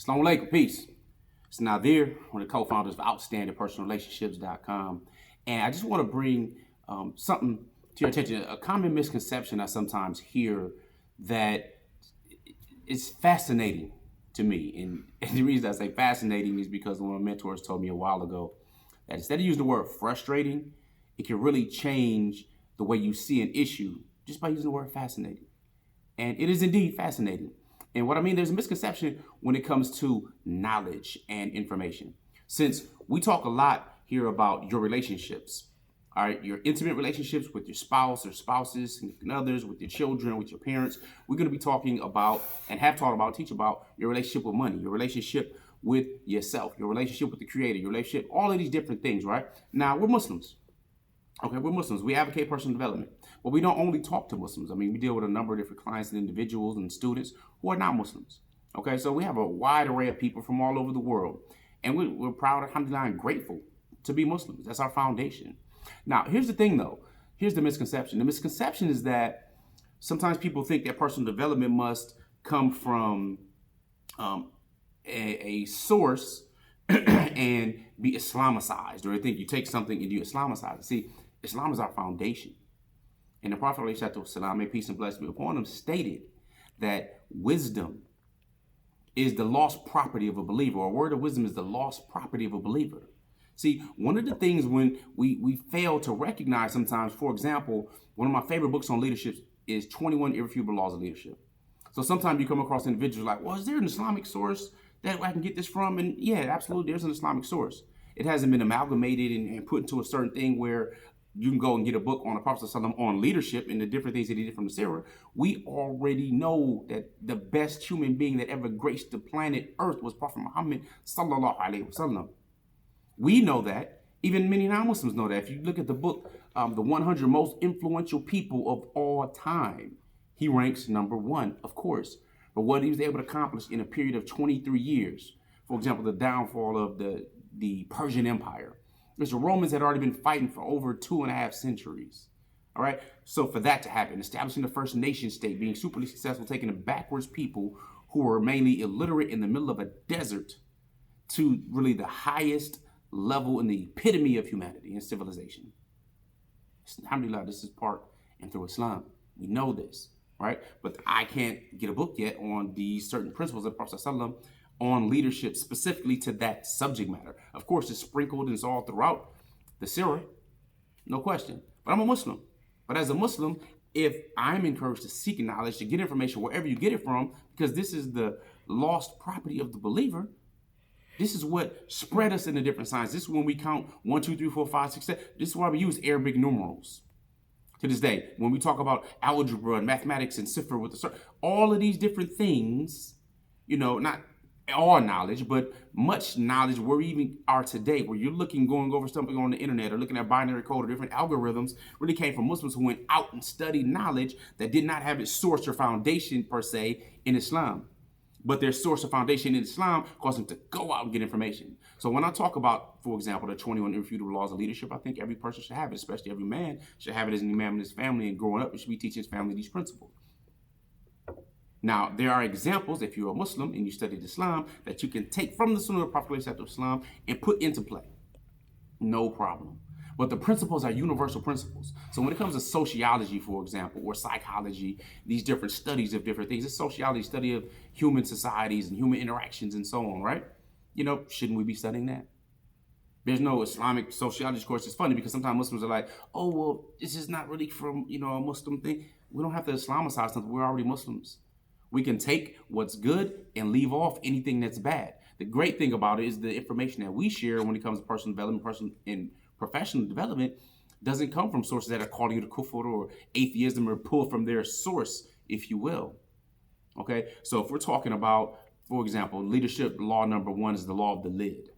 Assalamu alaikum, peace. It's Nazir, one of the co-founders of OutstandingPersonalRelationships.com. And I just want to bring something to your attention, a common misconception I sometimes hear that is fascinating to me. And the reason I say fascinating is because one of my mentors told me a while ago that instead of using the word frustrating, it can really change the way you see an issue just by using the word fascinating. And it is indeed fascinating. And what I mean, there's a misconception when it comes to knowledge and information. Since we talk a lot here about your relationships, all right, your intimate relationships with your spouse or spouses, significant others, with your children, with your parents, we're going to be talking about and have taught about, teach about your relationship with money, your relationship with yourself, your relationship with the creator, your relationship, all of these different things, right? Now, we're Muslims. Okay, we're Muslims. We advocate personal development. But we don't only talk to Muslims. I mean, we deal with a number of different clients and individuals and students who are not Muslims. Okay, so we have a wide array of people from all over the world. And we're proud, alhamdulillah, and grateful to be Muslims. That's our foundation. Now, here's the thing, though. Here's the misconception. The misconception is that sometimes people think that personal development must come from a source and be Islamicized, or they think you take something and you Islamicize it. See, Islam is our foundation. And the Prophet, may peace and blessings be upon him, stated that wisdom is the lost property of a believer, or a word of wisdom is the lost property of a believer. See, one of the things when we fail to recognize sometimes, for example, one of my favorite books on leadership is 21 Irrefutable Laws of Leadership. So sometimes you come across individuals like, well, is there an Islamic source that I can get this from? And yeah, absolutely, there's an Islamic source. It hasn't been amalgamated and put into a certain thing where you can go and get a book on the Prophet ﷺ on leadership and the different things that he did from the Sirah. We already know that the best human being that ever graced the planet Earth was Prophet Muhammad sallallahu alaihi wasallam. We know that. Even many non-Muslims know that. If you look at the book, The 100 Most Influential People of All Time, he ranks number one, of course. But what he was able to accomplish in a period of 23 years, for example, the downfall of the Persian Empire. The Romans had already been fighting for over 2.5 centuries. All right. So for that to happen, establishing the first nation state, being superly successful, taking the backwards people who were mainly illiterate in the middle of a desert to really the highest level in the epitome of humanity and civilization. Alhamdulillah, this is part and through Islam. We know this, right? But I can't get a book yet on these certain principles of the Prophet ﷺ on leadership specifically to that subject matter. Of course, it's sprinkled and it's all throughout the Sirah, no question. But I'm a Muslim. But as a Muslim, if I'm encouraged to seek knowledge, to get information wherever you get it from, because this is the lost property of the believer, this is what spread us into different signs. This is when we count 1, 2, 3, 4, 5, 6, 7. This is why we use Arabic numerals. To this day, when we talk about algebra and mathematics and cipher with the all of these different things, you know, not all knowledge, but much knowledge where we even are today, where you're going over something on the internet or looking at binary code or different algorithms, really came from Muslims who went out and studied knowledge that did not have its source or foundation per se in Islam. But their source of foundation in Islam caused them to go out and get information. So when I talk about, for example, the 21 Irrefutable Laws of Leadership, I think every person should have it, especially every man should have it as an imam in his family, and growing up, he should be teaching his family these principles. Now, there are examples, if you're a Muslim and you studied Islam, that you can take from the Sunnah of the Prophet ﷺ and put into play. No problem. But the principles are universal principles. So when it comes to sociology, for example, or psychology, these different studies of different things, it's sociology, study of human societies and human interactions and so on, right? You know, shouldn't we be studying that? There's no Islamic sociology course. It's funny because sometimes Muslims are like, oh, well, this is not really from, a Muslim thing. We don't have to Islamicize something. We're already Muslims. We can take what's good and leave off anything that's bad. The great thing about it is the information that we share when it comes to personal development, professional development doesn't come from sources that are calling you to kufr or atheism or pulled from their source, if you will. Okay, so if we're talking about, for example, leadership law number 1 is the law of the lid.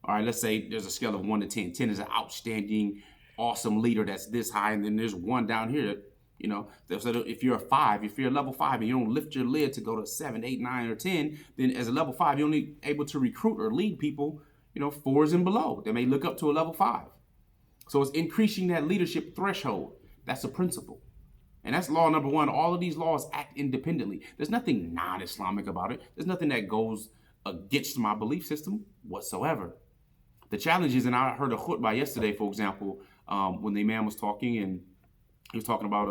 All right, let's say there's a scale of 1 to 10. 10 is an outstanding, awesome leader that's this high, and then there's 1 down here. So if you're a 5, if you're a level 5 and you don't lift your lid to go to 7, 8, 9, or 10, then as a level 5, you're only able to recruit or lead people, 4s and below. They may look up to a level 5. So it's increasing that leadership threshold. That's a principle. And that's law number 1. All of these laws act independently. There's nothing non-Islamic about it. There's nothing that goes against my belief system whatsoever. The challenge is, and I heard a khutbah yesterday, for example, when the imam was talking, and he was talking about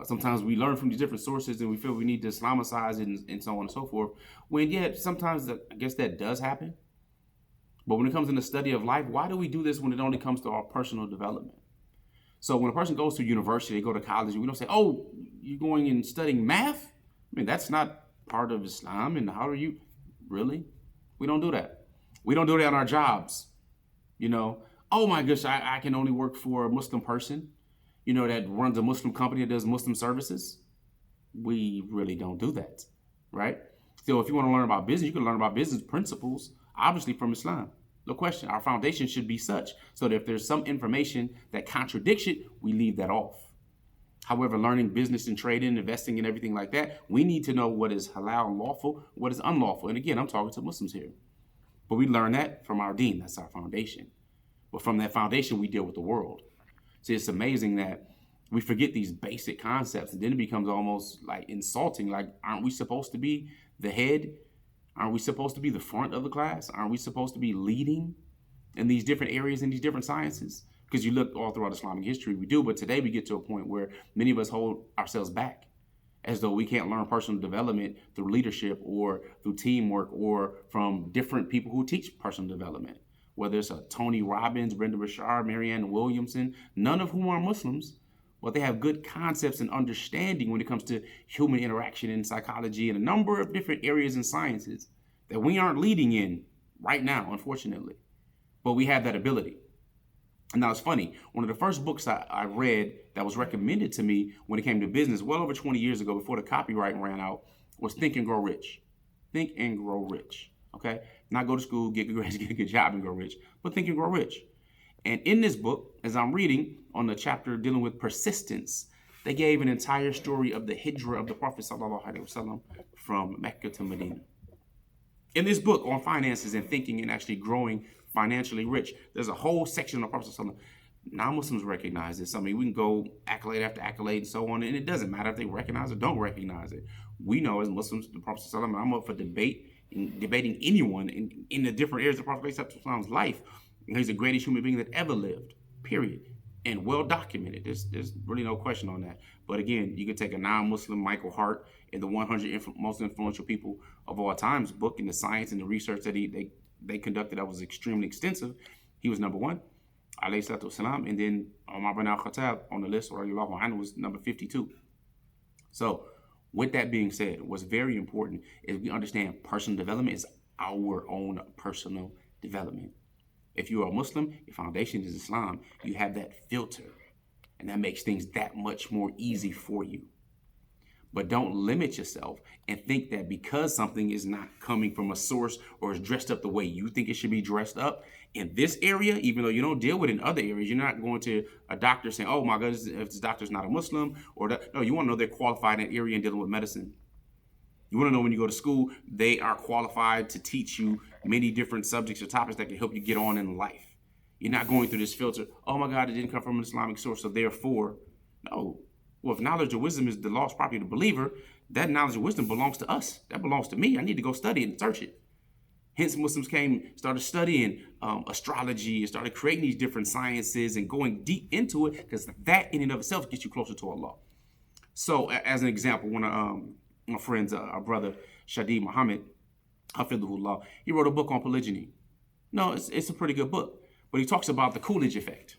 sometimes we learn from these different sources and we feel we need to Islamicize it and so on and so forth. When, yeah, sometimes I guess that does happen. But when it comes in the study of life, why do we do this when it only comes to our personal development? So when a person goes to university, they go to college, we don't say, oh, you're going and studying math? I mean, that's not part of Islam. And how are you? Really? We don't do that. We don't do that on our jobs. Oh my gosh, I can only work for a Muslim person, that runs a Muslim company that does Muslim services. We really don't do that, right? So if you want to learn about business, you can learn about business principles, obviously from Islam. No question. Our foundation should be such so that if there's some information that contradicts it, we leave that off. However, learning business and trading, investing and everything like that, we need to know what is halal and lawful, what is unlawful. And again, I'm talking to Muslims here. But we learn that from our deen. That's our foundation. But from that foundation, we deal with the world. See, it's amazing that we forget these basic concepts, and then it becomes almost like insulting. Like, aren't we supposed to be the head? Aren't we supposed to be the front of the class? Aren't we supposed to be leading in these different areas, in these different sciences? Because you look all throughout Islamic history, we do. But today we get to a point where many of us hold ourselves back, as though we can't learn personal development through leadership or through teamwork or from different people who teach personal development. Whether it's a Tony Robbins, Brenda Bashar, Marianne Williamson, none of whom are Muslims, but they have good concepts and understanding when it comes to human interaction and psychology and a number of different areas and sciences that we aren't leading in right now, unfortunately. But we have that ability. And now it's funny, one of the first books I read that was recommended to me when it came to business well over 20 years ago, before the copyright ran out, was Think and Grow Rich. Think and Grow Rich, okay? Not go to school, get good grades, get a good job and grow rich, but Think and Grow Rich. And in this book, as I'm reading on the chapter dealing with persistence, they gave an entire story of the hijrah of the Prophet ﷺ from Mecca to Medina. In this book on finances and thinking and actually growing financially rich, there's a whole section of the Prophet ﷺ. Non-Muslims recognize this. I mean, we can go accolade after accolade and so on, and it doesn't matter if they recognize it or don't recognize it. We know as Muslims, the Prophet ﷺ, I'm up for debating anyone in the different areas of the Prophet ﷺ's life. He's the greatest human being that ever lived, period. And well documented. There's really no question on that. But again, you could take a non-Muslim, Michael Hart, in the 100 most influential people of all times book, in the science and the research that they conducted that was extremely extensive. He was number one, alayhi salatu wasalam, and then Umar bin al-Khattab on the list, radiallahu anhu, was number 52. So with that being said, what's very important is we understand personal development is our own personal development. If you are a Muslim, your foundation is Islam. You have that filter, and that makes things that much more easy for you. But don't limit yourself and think that because something is not coming from a source or is dressed up the way you think it should be dressed up in this area, even though you don't deal with it in other areas, you're not going to a doctor saying, oh my goodness, if this doctor's not a Muslim, or that. No, you want to know they're qualified in that area and dealing with medicine. You want to know when you go to school, they are qualified to teach you many different subjects or topics that can help you get on in life. You're not going through this filter, oh my God, it didn't come from an Islamic source, so therefore, no. Well, if knowledge or wisdom is the lost property of the believer, that knowledge or wisdom belongs to us. That belongs to me. I need to go study it and search it. Hence, Muslims started studying astrology and started creating these different sciences and going deep into it, because that in and of itself gets you closer to Allah. So, as an example, one of my friends, our brother, Shadi Muhammad, Hafidhullah, he wrote a book on polygyny. No, it's a pretty good book. But he talks about the Coolidge effect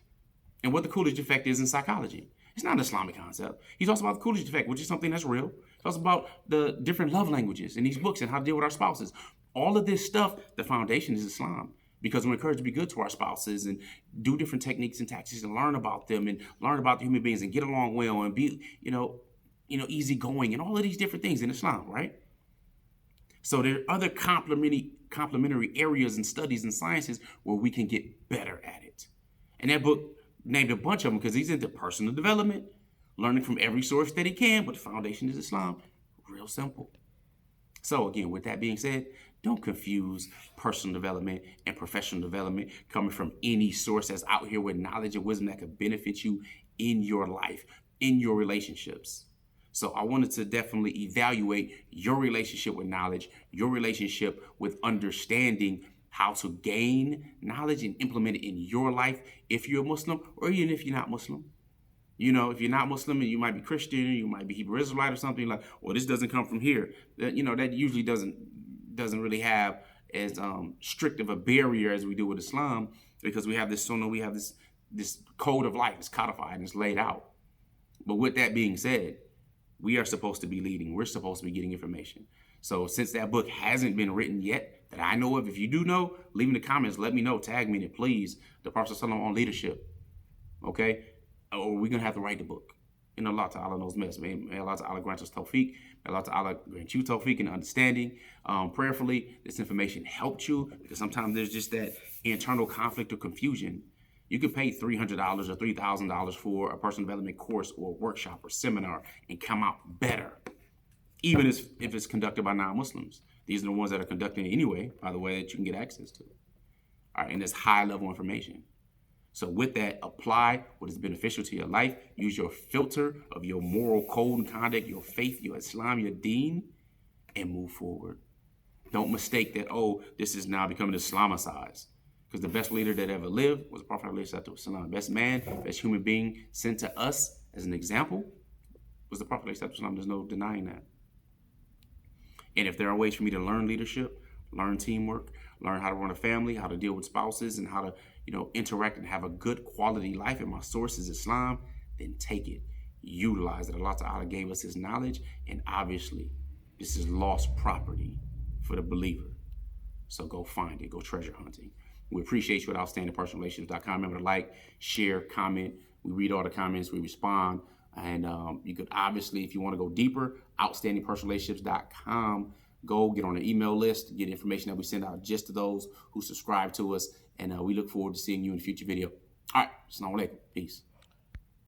and what the Coolidge effect is in psychology. It's not an Islamic concept. He talks about the Coolidge effect, which is something that's real. He talks about the different love languages in these books and how to deal with our spouses. All of this stuff, the foundation is Islam, because we're encouraged to be good to our spouses and do different techniques and tactics and learn about them and learn about the human beings and get along well and be, easygoing and all of these different things in Islam, right? So there are other complementary areas and studies and sciences where we can get better at it. And that book named a bunch of them because he's into personal development, learning from every source that he can, but the foundation is Islam. Real simple. So again, with that being said, don't confuse personal development and professional development coming from any source that's out here with knowledge and wisdom that could benefit you in your life, in your relationships. So I wanted to definitely evaluate your relationship with knowledge, your relationship with understanding how to gain knowledge and implement it in your life if you're a Muslim, or even if you're not Muslim. You know, if you're not Muslim and you might be Christian, you might be Hebrew Israelite or something, like, well, this doesn't come from here. That, you know, that usually doesn't really have as strict of a barrier as we do with Islam, because we have this sunnah, we have this code of life. It's codified and it's laid out. But with that being said, we are supposed to be leading. We're supposed to be getting information. So since that book hasn't been written yet that I know of, if you do know, leave in the comments. Let me know. Tag me in it, please. The Prophet ﷺ on leadership. Okay? Or we're going to have to write the book. And Allah Ta'ala knows best. May Allah Ta'ala grant us tawfiq. May Allah Ta'ala grant you tawfiq and understanding. Prayerfully, this information helped you, because sometimes there's just that internal conflict or confusion. You can pay $300 or $3,000 for a personal development course or workshop or seminar and come out better, even if it's conducted by non-Muslims. These are the ones that are conducting it anyway, by the way, that you can get access to. All right, and it's high-level information. So with that, apply what is beneficial to your life. Use your filter of your moral code and conduct, your faith, your Islam, your deen, and move forward. Don't mistake that, oh, this is now becoming Islamicized. Because the best leader that ever lived was the Prophet ﷺ. Best man, best human being sent to us as an example was the Prophet ﷺ. There's no denying that. And if there are ways for me to learn leadership, learn teamwork, learn how to run a family, how to deal with spouses, and how to, interact and have a good quality life, and my source is Islam, then take it. Utilize it. Allah Ta'ala gave us his knowledge, and obviously this is lost property for the believer. So go find it. Go treasure hunting. We appreciate you at outstandingpersonalrelationships.com. Remember to like, share, comment. We read all the comments. We respond. And you could obviously, if you want to go deeper, outstandingpersonalrelationships.com. Go get on the email list, get information that we send out just to those who subscribe to us. And we look forward to seeing you in a future video. All right. Assalamu alaikum. Peace.